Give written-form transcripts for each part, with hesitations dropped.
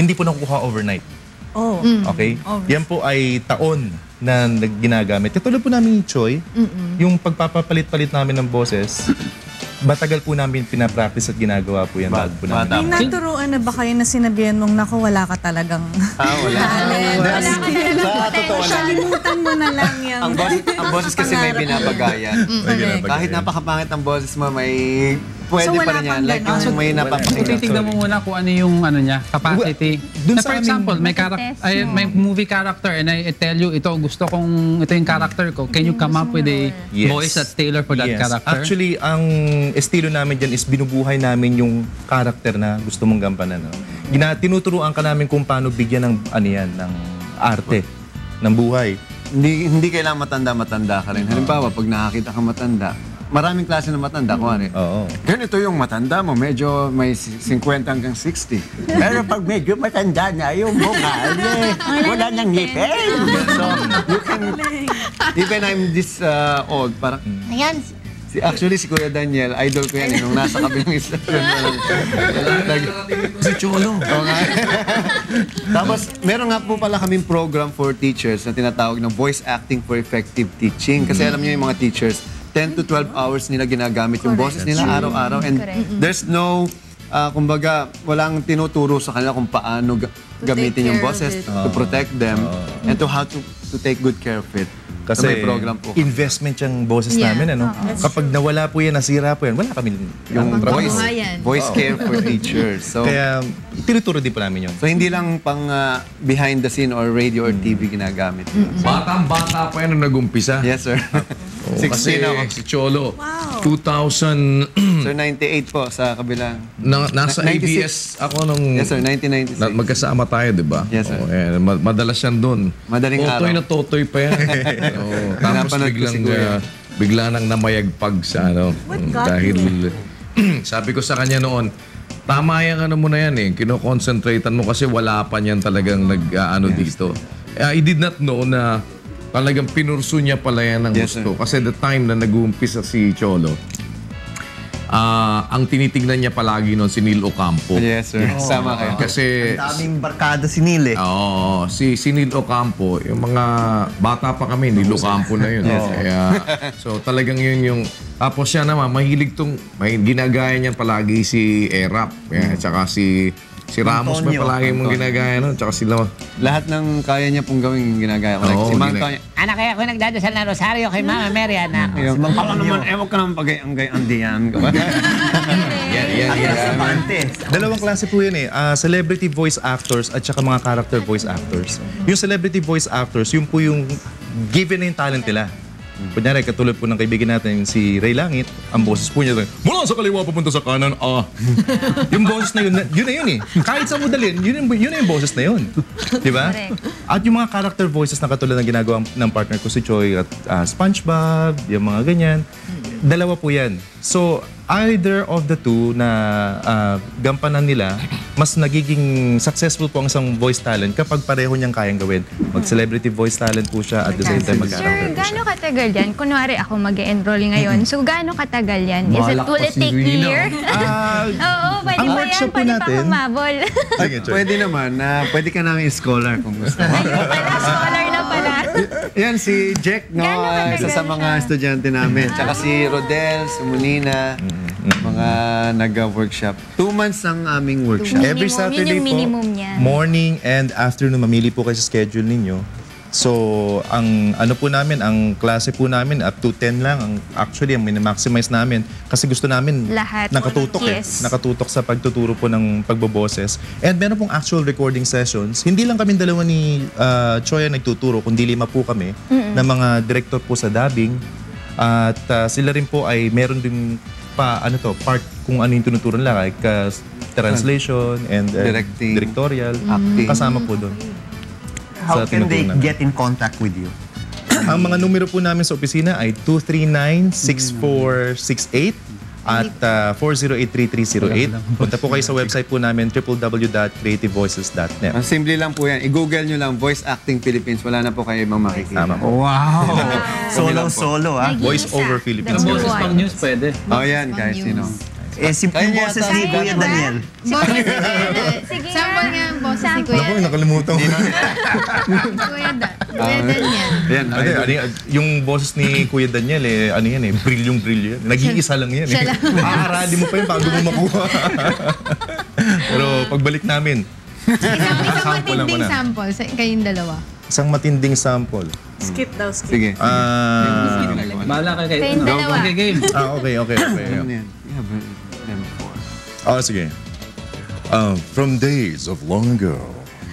hindi po nakukuha overnight. Oh. Okay? Yan po ay taon na ginagamit. Katulad po namin ni Choi, yung pagpapapalit-palit namin ng boses, matagal po namin pinapractice at ginagawa po yan bago po namin. May naturuan na ba kayo na sinabihan mong, naku, wala ka talagang Wala. talent. Sa totoo lang. Kalimutan mo na lang yung... Ang boses kasi may binabagayan. Kahit napakapangit ang boses mo, may pwede So, pa wala rin yan. pang Like ganon. yung may napapakinggan. Titignan mo muna kung ano yung ano niya, capacity. Dun Na sa for aming- example, may movie character and I tell you, ito yung character ko. Can you come up with a voice that's tailored for that character? Actually, ang estilo namin dyan is binubuhay namin yung character na gusto mong gampanan. No? Tinuturuan ka namin kung paano bigyan ng, ng arte, ng buhay. Hindi kailangan matanda ka rin. Halimbawa, pag nakakita ka matanda, maraming klase ng matanda, kuwari. Oo. Ganito yung matanda mo, medyo may 50 hanggang 60. Pero pag medyo matanda na yung mukha, wala nang ngipin. So, you can, even I'm this old, parang, Ayan. actually si Kuya Daniel, idol ko yan, nung nasa kabilang istasyon. Si Cholo. Tapos, meron nga po pala kaming program for teachers na tinatawag ng Voice Acting for Effective Teaching. Kasi alam niyo yung mga teachers, 10 to 12 hours nila ginagamit yung boses nila araw-araw. And there's no, kumbaga, walang tinuturo sa kanila kung paano gamitin yung boses to protect them and to how to take good care of it. Kasi may program po. investment yung boses namin. Kapag nawala po yan, nasira po yan, wala kami Yung trabaho. voice care for teachers. So, Kaya tinuturo din po namin yun. so hindi lang pang behind the scene or radio or TV ginagamit. Batang-bata pa yan nung nag-umpisa. Yes, sir. Oo, kasi 16 ako. si Cholo, 2000, So, 98 po sa kabilang. nasa 96. ABS ako nung Yes, sir. 1996. magkasama tayo, di ba? Yes, sir. Oo, madalas yan doon. Madaling totoy araw. na totoy pa yan. Oo, tapos Pinapanood ko si Kuya. bigla nang namayagpag sa dahil sabi ko sa kanya noon, tama yan mo na yan kino-concentratean mo kasi wala pa niyan talagang dito. I did not know na talagang pinurso niya pala yan ng Yes, gusto. Kasi the time na nag-uumpisa si Cholo, ang tinitingnan niya palagi noon si Neil Ocampo. Yes, sir. Sama kayo. Kasi Daming barkada si Neil eh. Oo, si Neil Ocampo, yung mga bata pa kami, Neil Ocampo na yun. Kaya, so talagang yun yung, tapos siya naman, ginagaya niya palagi si Erap, tsaka si Ramos may Antonio. palagi mong ginagaya nun, tsaka sila. Lahat ng kaya niya pong gawin yung ginagaya ko. Like, Oo, si Mang Antonio. Anak, kaya ako nagdadasal ng rosaryo kay Mama Mary, anak. Ako naman, ewan ka naman pag-ang diyan. Dalawang klase po yan celebrity voice actors at saka mga character voice actors. Yung celebrity voice actors, yun po yung given na yung talent nila. Kunyari, katulad po ng kaibigan natin, si Ray Langit, ang boses po niya, mula sa kaliwa papunta sa kanan, yung boses na yun, yun na yun Kahit sa modalin, yun na yung boses na yun. Di ba? At yung mga character voices na katulad ng ginagawa ng partner ko si Choi at SpongeBob, yung mga ganyan, dalawa po yan. So, either of the two na gampanan nila, mas nagiging successful po ang isang voice talent kapag pareho niyang kayang gawin. Mag-celebrity voice talent po siya at the same time Sir, mag-character po siya. gaano katagal yan? Kunwari ako mag-enroll ngayon. So, gaano katagal yan? Will it take year? Oo, pwede ang ba yan? workshop po Pwede pa natin- humabol. Sige, Choi. Pwede naman, pwede ka namin scholar kung gusto. Pala, scholar na pala. Yan, si Jack, no, Gaano katagal isa sa mga siya? estudyante namin. Tsaka si Rodel, si Munina, mga nag-workshop. 2 months ang aming workshop. Every Minimum, Saturday yun yung po, minimum niya. morning and afternoon, mamili po kayo sa schedule ninyo. So, ang ano po namin, ang klase po namin up to 10 lang. Actually, ang minamaximize namin kasi gusto namin Lahat. nakatutok Yes. Nakatutok sa pagtuturo po ng pagboboses. And meron pong actual recording sessions. Hindi lang kami dalawa ni Choi ang nagtuturo, kundi 5 po kami na mga director po sa dubbing. At sila rin po ay meron din part kung ano yung tinuturo nila, like translation and Directing. directorial. Acting. Kasama po doon. How Sa can they tinuturo namin. get in contact with you? Ang mga numero po namin sa opisina ay 239-6468 at 408-3308. Punta po kayo sa website po namin, www.creativevoices.net. Ang simple lang po yan. I-google nyo lang, Voice Acting Philippines. Wala na po kayo ibang makikita. Tama po. Solo-solo ah. Voice over That's Philippines. Boses why. pang news pwede. Oh, yan guys, News. Yung boses ni Kuya Daniel. Sige Sample nga ang boses ni Kuya. Naku, nakalimutan ko. Kuya Daniel. Yan, Yung boses ni Kuya Daniel, ano yan brilyong-brilyo yan. Nag-iisa lang yan. Siya lang. Aarali mo pa yun bago mo makuha. Pero pagbalik namin, Isang Sample lang matinding muna. sample sa kayong dalawa. isang matinding sample. Skip daw, skip. Sige. Bahala ka kayo. Kayong dalawa. Okay, game. Okay. Ano yan? Sige. From days of long ago,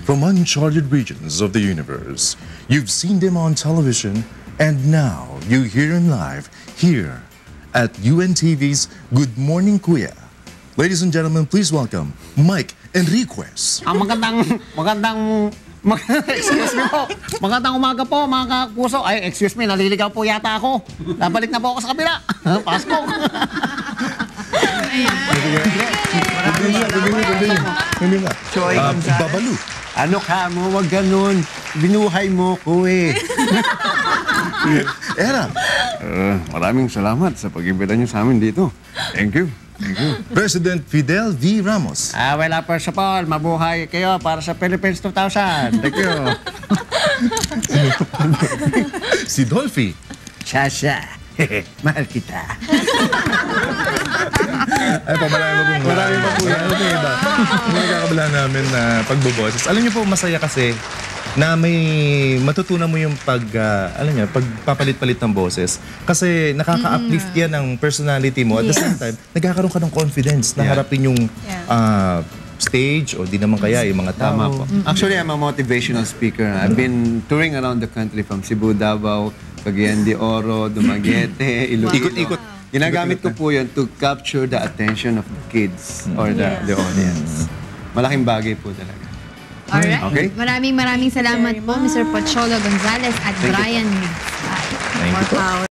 from uncharted regions of the universe, you've seen them on television, and now you hear them live here at UNTV's Good Morning Kuya. Ladies and gentlemen, please welcome Mike Enriquez. Excuse me po. Magandang umaga po, mga kapuso. Ay, excuse me, naliligaw po yata ako. Nabalik na po ako sa kabila. Pasko. Choy Gonzales. Babalu. Ano ka mo? Wag ganun. Binuhay mo ko eh. Era. Maraming salamat sa pag-imbita niyo sa amin dito. Thank you. President Fidel V. Ramos. Well, first of all, mabuhay kayo para sa Philippines 2000. Thank you. Si Dolphy. Shasha. Mahal kita. Ay po, marami pa po yan. Okay ba? May kakabala namin na pagboboses. Alam niyo po, masaya kasi na may matutunan mo yung pagpapalit-palit ng boses. Kasi nakaka-uplift yan ng personality mo. At the same time, nagkakaroon ka ng confidence na harapin yung stage o di naman kaya yung mga tao. Tama po. Actually, I'm a motivational speaker. I've been touring around the country from Cebu, Davao, Cagayan de Oro, Dumaguete, Iloilo. Ikot-ikot. Ginagamit ko po yun to capture the attention of the kids or the audience. Malaking bagay po talaga. Alright. Okay. Maraming salamat po, Mr. Pocholo Gonzales at Brian Migs. Thank you po.